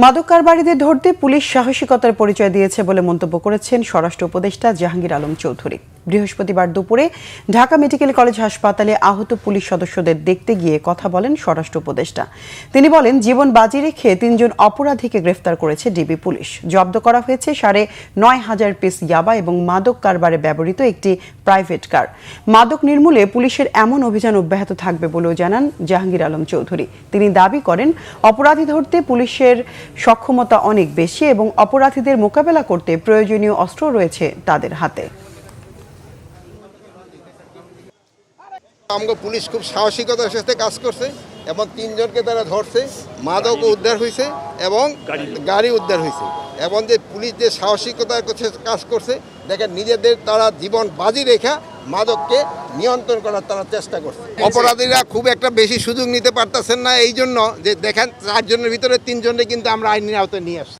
মাদক কারবারিদের ধরতে পুলিশ সাহসিকতার পরিচয় দিয়েছে বলে মন্তব্য করেছেন স্বরাষ্ট্র উপদেষ্টা জাহাঙ্গীর আলম চৌধুরী। বৃহস্পতিবার দুপুরে ঢাকা মেডিকেল কলেজ হাসপাতালে আহত পুলিশ সদস্যদের দেখতে গিয়ে কথা বলেন স্বরাষ্ট্র উপদেষ্টা। তিনি বলেন, জীবন বাজি রেখে ৩ জন অপরাধীকে গ্রেফতার করেছে ডিবি পুলিশ। জব্দ করা হয়েছে ৯,৫০০ পিস ইয়াবা এবং মাদক কারবারে ব্যবহৃত একটি প্রাইভেট কার। মাদক নির্মূলে পুলিশের এমন অভিযান অব্যাহত থাকবে বলেও জানান জাহাঙ্গীর আলম চৌধুরী। তিনি দাবি করেন, অপরাধী ধরতে পুলিশের সক্ষমতা অনেক বেশি এবং অপরাধীদের মোকাবেলা করতে প্রয়োজনীয় অস্ত্র রয়েছে তাদের হাতে। আমগো পুলিশ খুব সাহসিকতার সাথে কাজ করছে এবং ৩ জনকে তারা ধরছে, মাদক উদ্ধার হয়েছে এবং গাড়ি উদ্ধার হয়েছে। এবং যে পুলিশ যে সাহসিকতার কাজ করছে, দেখেন নিজেদের তারা জীবন বাজি রেখা মাদককে নিয়ন্ত্রণ করার তারা চেষ্টা করছে। অপরাধীরা খুব একটা বেশি সুযোগ নিতে পারতেছেন না, এই জন্য যে দেখেন ৪ জনের ভিতরে ৩ জনকে কিন্তু আমরা আইনের আওতায় নিয়ে আসছি।